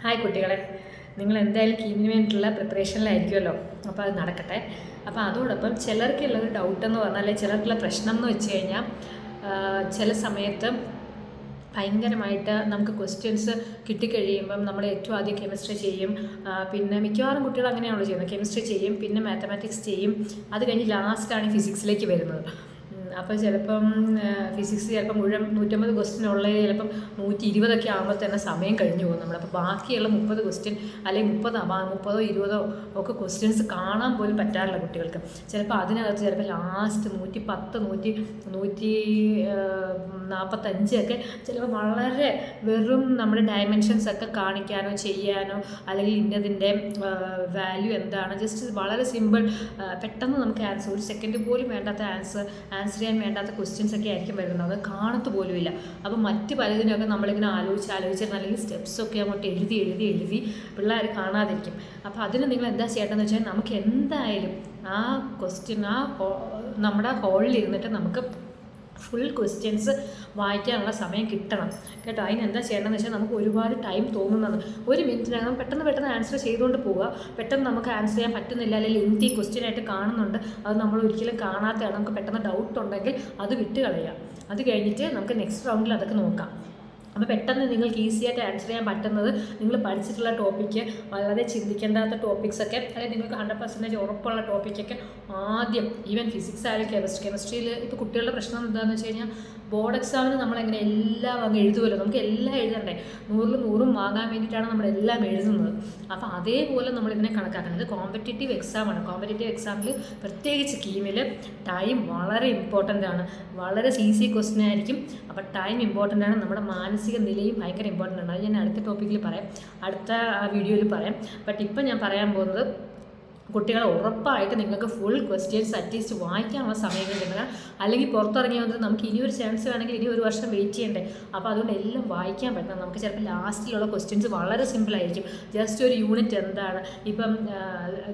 Hi കുട്ടികളെ, നിങ്ങൾ എന്തായാലും കീമിന് വേണ്ടിയിട്ടുള്ള പ്രിപ്പറേഷനിലായിരിക്കുമല്ലോ. അപ്പോൾ അത് നടക്കട്ടെ. അപ്പോൾ അതോടൊപ്പം ചിലർക്കുള്ളൊരു ഡൗട്ടെന്ന് പറഞ്ഞാൽ, അല്ലെങ്കിൽ ചിലർക്കുള്ള പ്രശ്നം എന്ന് വെച്ച് കഴിഞ്ഞാൽ, ചില സമയത്ത് ഭയങ്കരമായിട്ട് നമുക്ക് ക്വസ്റ്റ്യൻസ് കിട്ടിക്കഴിയുമ്പം നമ്മൾ ഏറ്റവും ആദ്യം കെമിസ്ട്രി ചെയ്യും. പിന്നെ മിക്കവാറും കുട്ടികൾ അങ്ങനെയാണല്ലോ ചെയ്യുന്നത്. കെമിസ്ട്രി ചെയ്യും, പിന്നെ മാത്തമാറ്റിക്സ് ചെയ്യും, അത് കഴിഞ്ഞ് ലാസ്റ്റാണ് ഫിസിക്സിലേക്ക് വരുന്നത്. അപ്പോൾ ചിലപ്പം ഫിസിക്സ് ചിലപ്പം മുഴുവൻ 150 ക്വസ്റ്റ്യൻ ഉള്ളത് ചിലപ്പം 120 ആകുമ്പോൾ തന്നെ സമയം കഴിഞ്ഞു പോകും നമ്മൾ. അപ്പോൾ ബാക്കിയുള്ള 30 ക്വസ്റ്റ്യൻ അല്ലെങ്കിൽ 30 20 ഒക്കെ ക്വസ്റ്റ്യൻസ് കാണാൻ പോലും പറ്റാറില്ല കുട്ടികൾക്ക്. ചിലപ്പോൾ അതിനകത്ത് ചിലപ്പോൾ ലാസ്റ്റ് 110 145 ഒക്കെ ചിലപ്പോൾ വളരെ വെറും നമ്മുടെ ഡയമെൻഷൻസ് ഒക്കെ കാണിക്കാനോ ചെയ്യാനോ, അല്ലെങ്കിൽ ഇന്നതിൻ്റെ വാല്യൂ എന്താണ്, ജസ്റ്റ് വളരെ സിമ്പിൾ പെട്ടെന്ന് നമുക്ക് ആൻസർ, ഒരു സെക്കൻഡ് പോലും വേണ്ടാത്ത ആൻസർ ചെയ്യാൻ വേണ്ടാത്ത ക്വസ്റ്റ്യൻസ് ഒക്കെ ആയിരിക്കും വരുന്നത്. അത് കാണത്ത് പോലുമില്ല. അപ്പോൾ മറ്റ് പലതിനൊക്കെ നമ്മളിങ്ങനെ ആലോചിച്ചിരുന്ന അല്ലെങ്കിൽ സ്റ്റെപ്സൊക്കെ അങ്ങോട്ട് എഴുതി പിള്ളേർ കാണാതിരിക്കും. അപ്പോൾ അതിന് നിങ്ങൾ എന്താ ചെയ്യേണ്ടതെന്ന് വെച്ചാൽ, നമുക്ക് എന്തായാലും ആ ക്വസ്റ്റ്യൻ നമ്മുടെ ഹോളിൽ ഇരുന്നിട്ട് നമുക്ക് ഫുൾ ക്വസ്റ്റ്യൻസ് വായിക്കാനുള്ള സമയം കിട്ടണം കേട്ടോ. അതിനെന്താ ചെയ്യേണ്ടതെന്ന് വെച്ചാൽ, നമുക്ക് ഒരുപാട് ടൈം തോന്നുന്നത് 1 മിനിറ്റിനകം പെട്ടെന്ന് ആൻസർ ചെയ്തുകൊണ്ട് പോവുക. പെട്ടെന്ന് നമുക്ക് ആൻസർ ചെയ്യാൻ പറ്റുന്നില്ല, അല്ലെങ്കിൽ ലെങ്തി ക്വസ്റ്റ്യൻ ആയിട്ട് കാണുന്നുണ്ട്, അത് നമ്മൾ ഒരിക്കലും കാണാത്തതാണ്, നമുക്ക് പെട്ടെന്ന് ഡൗട്ട് ഉണ്ടെങ്കിൽ അത് വിട്ട് കളയുക. അത് കഴിഞ്ഞിട്ട് നമുക്ക് നെക്സ്റ്റ് റൗണ്ടിൽ അതൊക്കെ നോക്കാം. അപ്പോൾ പെട്ടെന്ന് നിങ്ങൾക്ക് ഈസിയായിട്ട് ആൻസർ ചെയ്യാൻ പറ്റുന്നത്, നിങ്ങൾ പഠിച്ചിട്ടുള്ള ടോപ്പിക്ക്, വളരെ ചിന്തിക്കേണ്ടാത്ത ടോപ്പിക്സൊക്കെ, അല്ലെങ്കിൽ നിങ്ങൾക്ക് 100% ഉറപ്പുള്ള ടോപ്പിക്കൊക്കെ ആദ്യം, ഈവൻ ഫിസിക്സ് ആയാലും കെമിസ്ട്രിയിൽ ഇപ്പോൾ കുട്ടികളുടെ പ്രശ്നം എന്താണെന്ന് വെച്ച് കഴിഞ്ഞാൽ, ബോർഡ് എക്സാമിന് നമ്മളെങ്ങനെ എല്ലാം അങ്ങ് എഴുതുമല്ലോ, നമുക്ക് എല്ലാം എഴുതണ്ടേ, 100-ൽ 100 വാങ്ങാൻ വേണ്ടിയിട്ടാണ് നമ്മളെല്ലാം എഴുതുന്നത്. അപ്പോൾ അതേപോലെ നമ്മളിതിനെ കണക്കാക്കണം. ഇത് കോമ്പറ്റേറ്റീവ് എക്സാമാണ്. കോമ്പറ്റേറ്റീവ് എക്സാമിൽ പ്രത്യേകിച്ച് കീമിൽ ടൈം വളരെ ഇമ്പോർട്ടൻ്റ് ആണ്. വളരെ ഈസി ക്വസ്റ്റ്യൻ ആയിരിക്കും. അപ്പോൾ ടൈം ഇമ്പോർട്ടൻ്റ് ആണ്. നമ്മുടെ മാനസിക നിലയും ഭയങ്കര ഇമ്പോർട്ടൻ്റ് ആണ്. അത് ഞാൻ അടുത്ത ടോപ്പിക്കിൽ പറയാം, അടുത്ത വീഡിയോയിൽ പറയാം. ബട്ട് ഇപ്പം ഞാൻ പറയാൻ പോകുന്നത്, കുട്ടികളെ ഉറപ്പായിട്ട് നിങ്ങൾക്ക് ഫുൾ ക്വസ്റ്റ്യൻസ് അറ്റ്ലീസ്റ്റ് വായിക്കാനുള്ള സമയം കിട്ടുക. അല്ലെങ്കിൽ പുറത്തിറങ്ങി വന്നിട്ട് നമുക്ക് ഇനിയൊരു ചാൻസ് വേണമെങ്കിൽ ഇനി 1 വർഷം വെയിറ്റ് ചെയ്യണ്ടേ. അപ്പോൾ അതുകൊണ്ട് എല്ലാം വായിക്കാൻ പറ്റണം. നമുക്ക് ചിലപ്പോൾ ലാസ്റ്റിലുള്ള ക്വസ്റ്റ്യൻസ് വളരെ സിമ്പിളായിരിക്കും. ജസ്റ്റ് ഒരു യൂണിറ്റ് എന്താണ്, ഇപ്പം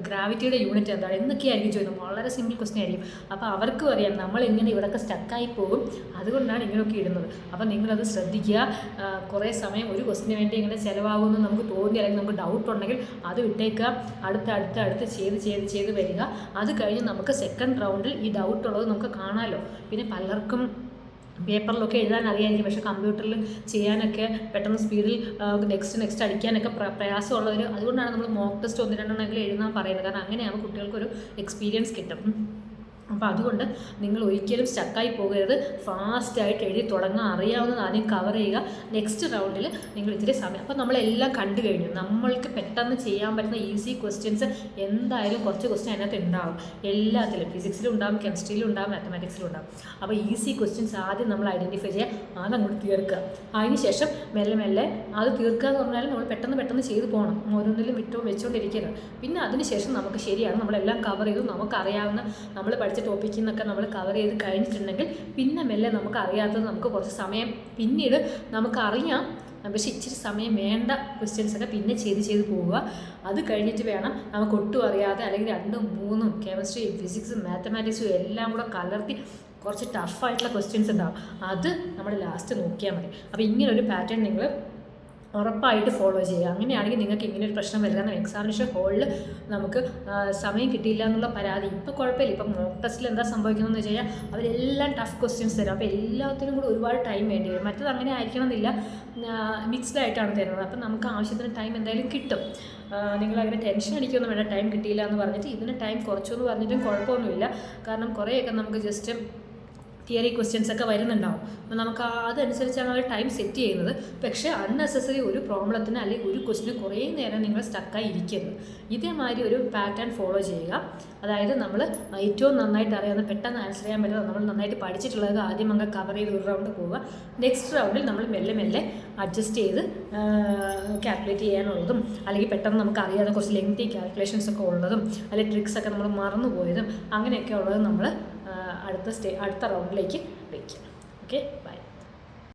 ഗ്രാവിറ്റിയുടെ യൂണിറ്റ് എന്താണ് എന്നൊക്കെയായിരിക്കും ചോദിക്കുന്നത്. വളരെ സിമ്പിൾ ക്വസ്റ്റ്യൻ ആയിരിക്കും. അപ്പോൾ അവർക്കും അറിയാം നമ്മളിങ്ങനെ ഇവിടെയൊക്കെ സ്റ്റക്കായി പോകും, അതുകൊണ്ടാണ് ഇങ്ങനെയൊക്കെ ഇടുന്നത്. അപ്പോൾ നിങ്ങളത് ശ്രദ്ധിക്കുക. കുറേ സമയം ഒരു ക്വസ്റ്റിന് വേണ്ടി ഇങ്ങനെ ചിലവാകുമെന്ന് നമുക്ക് തോന്നി, അല്ലെങ്കിൽ നമുക്ക് ഡൗട്ട് ഉണ്ടെങ്കിൽ അത് വിട്ടേക്കുക. അടുത്ത് ചെയ്ത് വരിക. അത് കഴിഞ്ഞ് നമുക്ക് സെക്കൻഡ് റൗണ്ടിൽ ഈ ഡൗട്ടുള്ളത് നമുക്ക് കാണാമല്ലോ. പിന്നെ പലർക്കും പേപ്പറിലൊക്കെ എഴുതാൻ അറിയാമായിരിക്കും, പക്ഷേ കമ്പ്യൂട്ടറിൽ ചെയ്യാനൊക്കെ പെട്ടെന്ന് സ്പീഡിൽ നെക്സ്റ്റ് അടിക്കാനൊക്കെ പ്രയാസമുള്ളവർ, അതുകൊണ്ടാണ് നമ്മൾ മോക്ക് ടെസ്റ്റ് 1-2 എഴുതാൻ പറയുന്നത്. കാരണം അങ്ങനെയാകുമ്പോൾ കുട്ടികൾക്കൊരു എക്സ്പീരിയൻസ് കിട്ടും. അപ്പോൾ അതുകൊണ്ട് നിങ്ങൾ ഒരിക്കലും സ്റ്റക്കായി പോകരുത്. ഫാസ്റ്റായിട്ട് എഴുതി തുടങ്ങാൻ, അറിയാവുന്നത് ആദ്യം കവർ ചെയ്യുക. നെക്സ്റ്റ് റൗണ്ടിൽ നിങ്ങൾ ഇത്തിരി സമയം, അപ്പോൾ നമ്മളെല്ലാം കണ്ടു കഴിഞ്ഞു. നമ്മൾക്ക് പെട്ടെന്ന് ചെയ്യാൻ പറ്റുന്ന ഈസി ക്വസ്റ്റ്യൻസ് എന്തായാലും കുറച്ച് ക്വസ്റ്റ്യൻ അതിനകത്ത് ഉണ്ടാകും. എല്ലാത്തിലും, ഫിസിക്സിലും ഉണ്ടാകും, കെമിസ്ട്രിയിലും ഉണ്ടാകും, മാത്തമാറ്റിക്സിലും ഉണ്ടാകും. അപ്പോൾ ഈസി ക്വസ്റ്റ്യൻസ് ആദ്യം നമ്മൾ ഐഡൻറ്റിഫൈ ചെയ്യുക, അതങ്ങോട്ട് തീർക്കുക. അതിനുശേഷം മെല്ലെ അത് തീർക്കുക എന്ന് പറഞ്ഞാൽ നമ്മൾ പെട്ടെന്ന് ചെയ്ത് പോകണം. ഓരോന്നിലും വെച്ചുകൊണ്ടിരിക്കരുത്. പിന്നെ അതിനുശേഷം നമുക്ക് ശരിയാണ്, നമ്മളെല്ലാം കവർ ചെയ്തു, നമുക്കറിയാവുന്ന നമ്മൾ പഠിച്ച ടോപ്പിക്കിൽ നിന്നൊക്കെ നമ്മൾ കവർ ചെയ്ത് കഴിഞ്ഞിട്ടുണ്ടെങ്കിൽ പിന്നെ മെല്ലെ നമുക്ക് അറിയാത്തത് നമുക്ക് കുറച്ച് സമയം പിന്നീട് നമുക്കറിയാം, പക്ഷേ ഇച്ചിരി സമയം വേണ്ട ക്വസ്റ്റ്യൻസൊക്കെ പിന്നെ ചെയ്ത് പോവുക. അത് കഴിഞ്ഞിട്ട് വേണം നമുക്ക് ഒട്ടും അറിയാതെ, അല്ലെങ്കിൽ 2-ഉം 3-ഉം കെമിസ്ട്രിയും ഫിസിക്സും മാത്തമാറ്റിക്സും എല്ലാം കൂടെ കലർത്തി കുറച്ച് ടഫായിട്ടുള്ള ക്വസ്റ്റ്യൻസ് ഉണ്ടാകും. അത് നമ്മൾ ലാസ്റ്റ് നോക്കിയാൽ മതി. അപ്പോൾ ഇങ്ങനൊരു പാറ്റേൺ നിങ്ങൾ ഉറപ്പായിട്ട് ഫോളോ ചെയ്യുക. അങ്ങനെയാണെങ്കിൽ നിങ്ങൾക്ക് ഇങ്ങനെ ഒരു പ്രശ്നം വരില്ല. എക്സാമിനേഷൻ ഹോളിൽ നമുക്ക് സമയം കിട്ടിയില്ല എന്നുള്ള പരാതി ഇപ്പോൾ കുഴപ്പമില്ല. ഇപ്പം മോക്ക് ടെസ്റ്റിൽ എന്താ സംഭവിക്കുന്നതെന്ന് വെച്ച് കഴിഞ്ഞാൽ, അവരെല്ലാം ടഫ് ക്വസ്റ്റ്യൻസ് തരും. അപ്പോൾ എല്ലാത്തിനും കൂടി ഒരുപാട് ടൈം വേണ്ടി വരും. മറ്റത് അങ്ങനെ ആയിരിക്കണമെന്നില്ല, മിക്സ്ഡ് ആയിട്ടാണ് തരുന്നത്. അപ്പം നമുക്ക് ആവശ്യത്തിന് ടൈം എന്തായാലും കിട്ടും. നിങ്ങളങ്ങനെ ടെൻഷൻ അടിക്കൊന്നും വേണ്ട, ടൈം കിട്ടിയില്ല എന്ന് പറഞ്ഞിട്ട്. ഇതിന് ടൈം കുറച്ചു എന്ന് പറഞ്ഞിട്ടും കുഴപ്പമൊന്നുമില്ല. കാരണം കുറേയൊക്കെ നമുക്ക് ജസ്റ്റ് തിയറി ക്വസ്റ്റ്യൻസ് ഒക്കെ വരുന്നുണ്ടാവും. അപ്പോൾ നമുക്ക് അതനുസരിച്ചാണ് അവർ ടൈം സെറ്റ് ചെയ്യുന്നത്. പക്ഷേ അൺനെസസറി ഒരു പ്രോബ്ലത്തിന് അല്ലെങ്കിൽ ഒരു ക്വസ്റ്റിന് കുറേ നേരം നിങ്ങൾ സ്റ്റക്കായി ഇരിക്കരുത്. ഇതേമാതിരി ഒരു പാറ്റേൺ ഫോളോ ചെയ്യുക. അതായത് നമ്മൾ ഏറ്റവും നന്നായിട്ട് അറിയാവുന്ന, പെട്ടെന്ന് ആൻസർ ചെയ്യാൻ പറ്റുന്നത്, നമ്മൾ നന്നായിട്ട് പഠിച്ചിട്ടുള്ളത് ആദ്യം അങ്ങ് കവർ ചെയ്ത് 1 റൗണ്ട് പോവുക. നെക്സ്റ്റ് റൗണ്ടിൽ നമ്മൾ മെല്ലെ അഡ്ജസ്റ്റ് ചെയ്ത് കാൽക്കുലേറ്റ് ചെയ്യാനുള്ളതും, അല്ലെങ്കിൽ പെട്ടെന്ന് നമുക്ക് അറിയാതെ കുറച്ച് ലെങ്തി കാൽക്കുലേഷൻസ് ഒക്കെ ഉള്ളതും, അല്ലെങ്കിൽ ട്രിക്സൊക്കെ നമ്മൾ മറന്നു പോയതും അങ്ങനെയൊക്കെ ഉള്ളത് നമ്മൾ അടുത്ത റൗണ്ടിലേക്ക് വയ്ക്കുക. ഓക്കെ.